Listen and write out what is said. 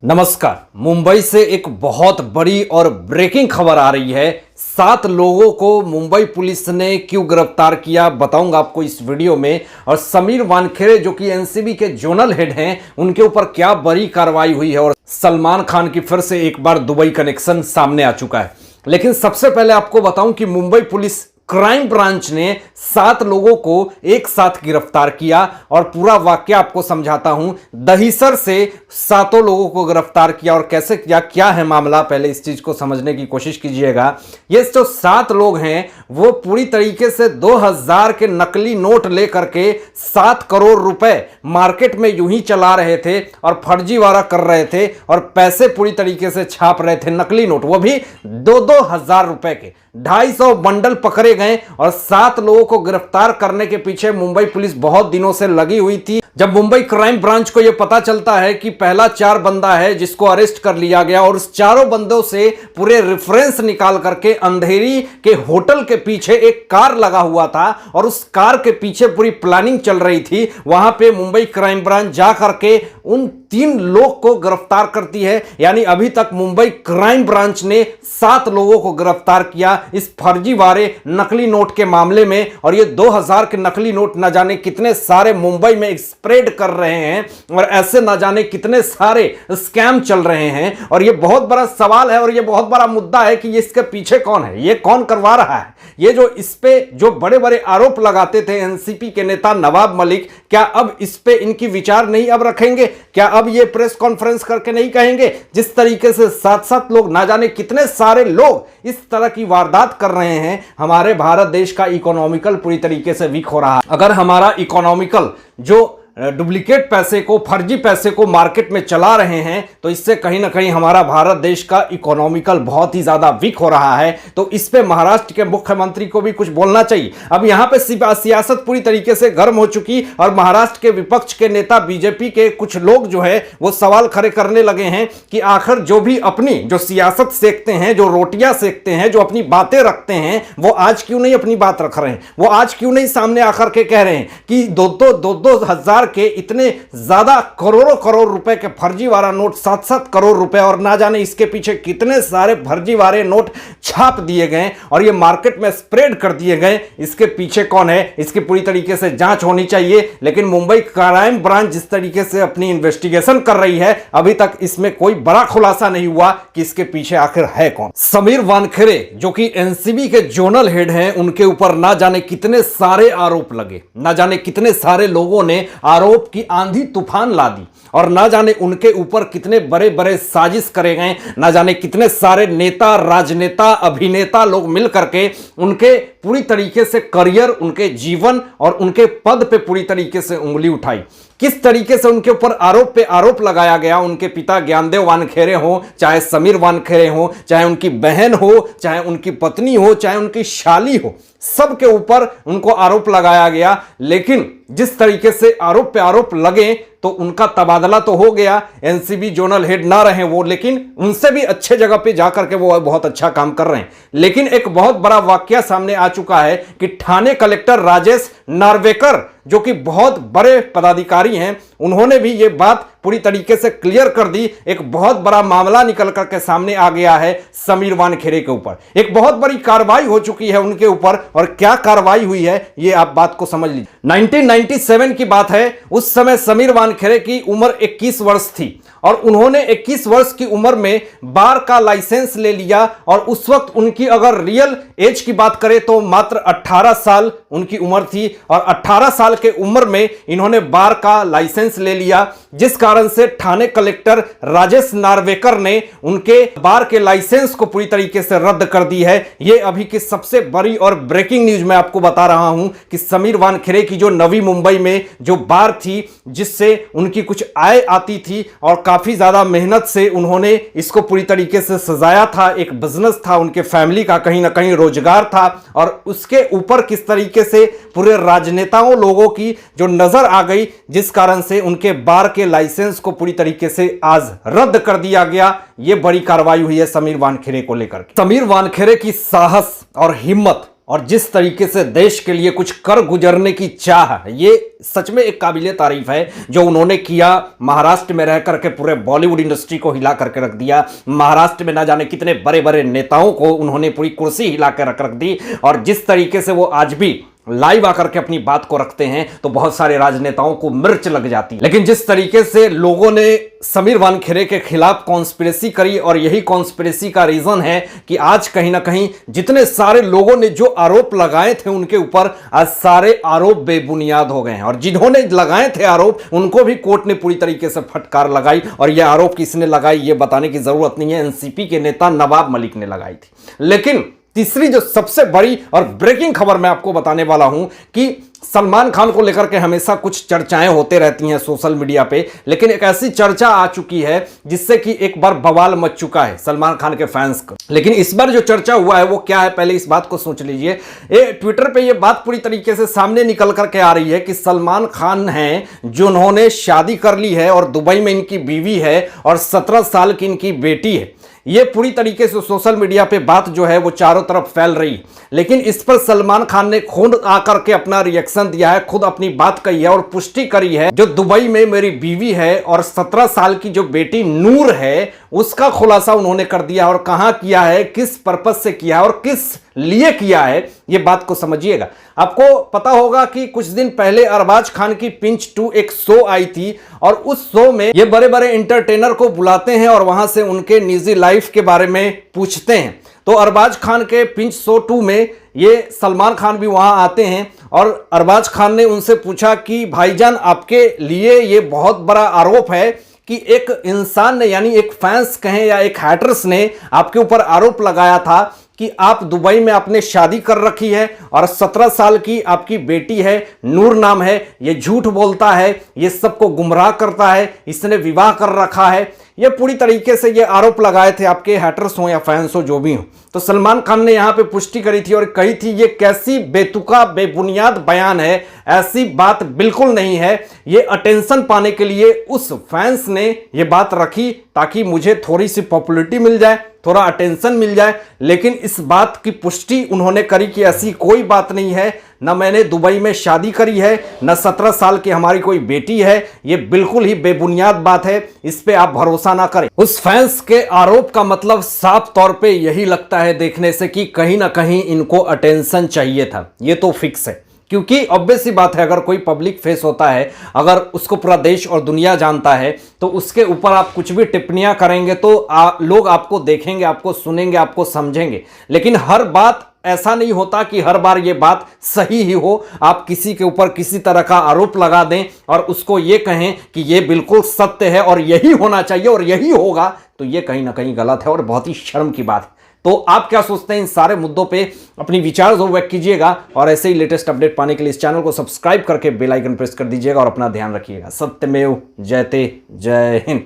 नमस्कार। मुंबई से एक बहुत बड़ी और ब्रेकिंग खबर आ रही है। 7 लोगों को मुंबई पुलिस ने क्यों गिरफ्तार किया बताऊंगा आपको इस वीडियो में। और समीर वानखेड़े जो कि एनसीबी के जोनल हेड हैं, उनके ऊपर क्या बड़ी कार्रवाई हुई है। और सलमान खान की फिर से एक बार दुबई कनेक्शन सामने आ चुका है। लेकिन सबसे पहले आपको बताऊं कि मुंबई पुलिस क्राइम ब्रांच ने 7 लोगों को एक साथ गिरफ्तार किया और पूरा वाक्य आपको समझाता हूं। दहिसर से 7 लोगों को गिरफ्तार किया और कैसे किया, क्या है मामला, पहले इस चीज को समझने की कोशिश कीजिएगा। ये जो 7 लोग हैं वो पूरी तरीके से 2000 के नकली नोट लेकर के 7 करोड़ रुपए मार्केट में यूं ही चला रहे थे और फर्जीवाड़ा कर रहे थे और पैसे पूरी तरीके से छाप रहे थे, नकली नोट, वो भी 2-2 हजार रुपए के। 250 बंडल पकड़े गए और 7 लोगों को गिरफ्तार करने के पीछे मुंबई पुलिस बहुत दिनों से लगी हुई थी। जब मुंबई क्राइम ब्रांच को यह पता चलता है कि पहला 4 बंदा है जिसको अरेस्ट कर लिया गया और उस चारों बंदों से पूरे रेफरेंस निकाल करके अंधेरी के होटल के पीछे एक कार लगा हुआ था और उस कार के पीछे पूरी प्लानिंग चल रही थी, वहां पे मुंबई क्राइम ब्रांच जा करके उन 3 लोग को गिरफ्तार करती है। यानी अभी तक मुंबई क्राइम ब्रांच ने 7 लोगों को गिरफ्तार किया इस फर्जीवाड़े नकली नोट के मामले में। और ये 2000 के नकली नोट न जाने कितने सारे मुंबई में स्प्रेड कर रहे हैं और ऐसे न जाने कितने सारे स्कैम चल रहे हैं। और ये बहुत बड़ा सवाल है और ये बहुत बड़ा मुद्दा है कि इसके पीछे कौन है, ये कौन करवा रहा है। ये जो इस पे जो बड़े बड़े आरोप लगाते थे एनसीपी के नेता नवाब मलिक, क्या अब इस पे इनकी विचार नहीं अब रखेंगे? क्या अब ये प्रेस कॉन्फ्रेंस करके नहीं कहेंगे? जिस तरीके से 7-7 लोग, ना जाने कितने सारे लोग इस तरह की वारदात कर रहे हैं, हमारे भारत देश का इकोनॉमिकल पूरी तरीके से वीक हो रहा है। अगर हमारा इकोनॉमिकल जो डुप्लीकेट पैसे को, फर्जी पैसे को मार्केट में चला रहे हैं, तो इससे कहीं ना कहीं हमारा भारत देश का इकोनॉमिकल बहुत ही ज्यादा वीक हो रहा है। तो इस पे महाराष्ट्र के मुख्यमंत्री को भी कुछ बोलना चाहिए। अब यहां पे सियासत पूरी तरीके से गर्म हो चुकी और महाराष्ट्र के विपक्ष के नेता बीजेपी के कुछ लोग जो है वो सवाल खड़े करने लगे हैं कि आखिर जो भी अपनी जो सियासत सेकते हैं, जो रोटियां सेकते हैं, जो अपनी बातें रखते हैं, वो आज क्यों नहीं अपनी बात रख रहे हैं? वो आज क्यों नहीं सामने आकर के कह रहे हैं कि 2-2 हजार के इतने ज्यादा करोड़ों करोड़ रुपए के फर्जीवाड़ा नोट, 7-7 करोड़ रुपए, और ना जाने इसके पीछे कितने सारे फर्जीवाड़े नोट छाप दिए गए और ये मार्केट में स्प्रेड कर दिए गए। इसके पीछे कौन है, इसकी पूरी तरीके से जांच होनी चाहिए। लेकिन मुंबई क्राइम ब्रांच जिस तरीके से अपनी इन्वेस्टिगेशन कर रही है, अभी तक इसमें कोई बड़ा खुलासा नहीं हुआ कि इसके पीछे आखिर है कौन। समीर वानखेड़े जो कि एनसीबी के जोनल हेड हैं, उनके ऊपर ना जाने कितने सारे आरोप लगे, ना जाने कितने सारे लोगों ने आरोप की आंधी तूफान ला दी और ना जाने उनके ऊपर कितने बड़े बड़े साजिश करे गए। ना जाने कितने सारे नेता, राजनेता, अभिनेता लोग मिल करके उनके पूरी तरीके से करियर, उनके जीवन और उनके पद पे पूरी तरीके से उंगली उठाई। किस तरीके से उनके ऊपर आरोप पे आरोप लगाया गया। उनके पिता ज्ञानदेव वानखेड़े हो, चाहे समीर वानखेड़े हो, चाहे उनकी बहन हो, चाहे उनकी पत्नी हो, चाहे उनकी शाली हो, सबके ऊपर उनको आरोप लगाया गया। लेकिन जिस तरीके से आरोप पे आरोप लगे तो उनका तबादला तो हो गया, एनसीबी जोनल हेड ना रहे वो, लेकिन उनसे भी अच्छे जगह पे जाकर के वो बहुत अच्छा काम कर रहे हैं। लेकिन एक बहुत बड़ा वाकया सामने आ चुका है कि ठाणे कलेक्टर राजेश नार्वेकर जो कि बहुत बड़े पदाधिकारी हैं, उन्होंने भी ये बात पूरी तरीके से क्लियर कर दी। एक बहुत बड़ा मामला निकल करके सामने आ गया है समीर वानखेड़े के ऊपर। एक बहुत बड़ी कार्रवाई हो चुकी है उनके ऊपर। और क्या कार्रवाई हुई है ये आप बात को समझ लीजिए। 1997 की बात है। उस समय समीर वानखेड़े की उम्र 21 वर्ष थी और उन्होंने 21 वर्ष की उम्र में बार का लाइसेंस ले लिया। और उस वक्त उनकी अगर रियल एज की बात करें तो मात्र 18 साल उनकी उम्र थी और 18 साल के उम्र में इन्होंने बार का लाइसेंस ले लिया, जिस कारण से ठाणे कलेक्टर राजेश नार्वेकर ने उनके बार के लाइसेंस को पूरी तरीके से रद्द कर दी है। यह अभी की सबसे बड़ी और ब्रेकिंग न्यूज मैं आपको बता रहा हूं कि समीर वानखेड़े की जो नवी मुंबई में जो बार थी, जिससे उनकी कुछ आय आती थी और काफी ज्यादा मेहनत से उन्होंने इसको पूरी तरीके से सजाया था, एक बिजनेस था, उनके फैमिली का कहीं ना कहीं रोजगार था, और उसके ऊपर किस तरीके से पूरे राजनेताओं लोगों की जो नजर आ गई, जिस कारण से उनके बार के लाइसेंस को पूरी तरीके से आज रद्द कर दिया गया। यह बड़ी कार्रवाई हुई है समीर वानखेड़े को लेकर। समीर वानखेड़े की साहस और हिम्मत और जिस तरीके से देश के लिए कुछ कर गुजरने की चाह, ये सच में एक काबिले तारीफ है जो उन्होंने किया। महाराष्ट्र में रह करके पूरे बॉलीवुड इंडस्ट्री को हिला करके रख दिया। महाराष्ट्र में ना जाने कितने बड़े बड़े नेताओं को उन्होंने पूरी कुर्सी हिला कर रख दी। और जिस तरीके से वो आज भी लाइव आकर के अपनी बात को रखते हैं तो बहुत सारे राजनेताओं को मिर्च लग जाती है। लेकिन जिस तरीके से लोगों ने समीर वानखेड़े के खिलाफ कॉन्स्पिरेसी करी, और यही कॉन्स्पिरेसी का रीजन है कि आज कहीं ना कहीं जितने सारे लोगों ने जो आरोप लगाए थे उनके ऊपर, आज सारे आरोप बेबुनियाद हो गए हैं। और जिन्होंने लगाए थे आरोप उनको भी कोर्ट ने पूरी तरीके से फटकार लगाई। और यह आरोप किसने लगाई ये बताने की जरूरत नहीं है, एनसीपी के नेता नवाब मलिक ने लगाई थी। लेकिन तीसरी जो सबसे बड़ी और ब्रेकिंग खबर मैं आपको बताने वाला हूं कि सलमान खान को लेकर के हमेशा कुछ चर्चाएं होते रहती हैं सोशल मीडिया पे, लेकिन एक ऐसी चर्चा आ चुकी है जिससे कि एक बार बवाल मच चुका है सलमान खान के फैंस को। लेकिन इस बार जो चर्चा हुआ है वो क्या है, पहले इस बात को सोच लीजिए। ट्विटर पे ये बात पूरी तरीके से सामने निकल करके आ रही है कि सलमान खान हैं जिन्होंने शादी कर ली है और दुबई में इनकी बीवी है और 17 साल की इनकी बेटी है। ये पूरी तरीके से सोशल मीडिया पे बात जो है वो चारों तरफ फैल रही है। लेकिन इस पर सलमान खान ने खुद आकर के अपना रिएक्शन दिया है, खुद अपनी बात कही है और पुष्टि करी है। जो दुबई में मेरी बीवी है और 17 साल की जो बेटी नूर है उसका खुलासा उन्होंने कर दिया। और कहां किया है, किस पर्पज से किया है और किस लिए किया है, ये बात को समझिएगा। आपको पता होगा कि कुछ दिन पहले अरबाज खान की पिंच 2 एक शो आई थी और उस शो में ये बड़े बड़े एंटरटेनर को बुलाते हैं और वहां से उनके निजी लाइफ के बारे में पूछते हैं। तो अरबाज खान के पिंच शो 2 में ये सलमान खान भी वहां आते हैं और अरबाज खान ने उनसे पूछा कि भाईजान आपके लिए ये बहुत बड़ा आरोप है कि एक इंसान ने, यानी एक फैंस कहें या एक हैटर्स ने आपके ऊपर आरोप लगाया था कि आप दुबई में आपने शादी कर रखी है और 17 साल की आपकी बेटी है, नूर नाम है, ये झूठ बोलता है, ये सबको गुमराह करता है, इसने विवाह कर रखा है। ये पूरी तरीके से ये आरोप लगाए थे, आपके हैटर्स हो या फैंस हो जो भी हो। तो सलमान खान ने यहां पे पुष्टि करी थी और कही थी ये कैसी बेतुका बेबुनियाद बयान है, ऐसी बात बिल्कुल नहीं है। ये अटेंशन पाने के लिए उस फैंस ने ये बात रखी ताकि मुझे थोड़ी सी पॉपुलैरिटी मिल जाए, थोड़ा अटेंशन मिल जाए। लेकिन इस बात की पुष्टि उन्होंने करी कि ऐसी कोई बात नहीं है, न मैंने दुबई में शादी करी है, न 17 साल की हमारी कोई बेटी है। ये बिल्कुल ही बेबुनियाद बात है, इस पे आप भरोसा ना करें। उस फैंस के आरोप का मतलब साफ तौर पे यही लगता है देखने से कि कहीं ना कहीं इनको अटेंशन चाहिए था। ये तो फिक्स है, क्योंकि ऑब्वियस सी बात है अगर कोई पब्लिक फेस होता है, अगर उसको पूरा देश और दुनिया जानता है, तो उसके ऊपर आप कुछ भी टिप्पणियां करेंगे तो लोग आपको देखेंगे, आपको सुनेंगे, आपको समझेंगे। लेकिन हर बात ऐसा नहीं होता कि हर बार ये बात सही ही हो। आप किसी के ऊपर किसी तरह का आरोप लगा दें और उसको ये कहें कि ये बिल्कुल सत्य है और यही होना चाहिए और यही होगा, तो ये कहीं ना कहीं गलत है और बहुत ही शर्म की बात है। तो आप क्या सोचते हैं इन सारे मुद्दों पे, अपनी विचार जरूर व्यक्त कीजिएगा और ऐसे ही लेटेस्ट अपडेट पाने के लिए इस चैनल को सब्सक्राइब करके बेल आइकन प्रेस कर दीजिएगा और अपना ध्यान रखिएगा। सत्यमेव जयते, जय हिंद।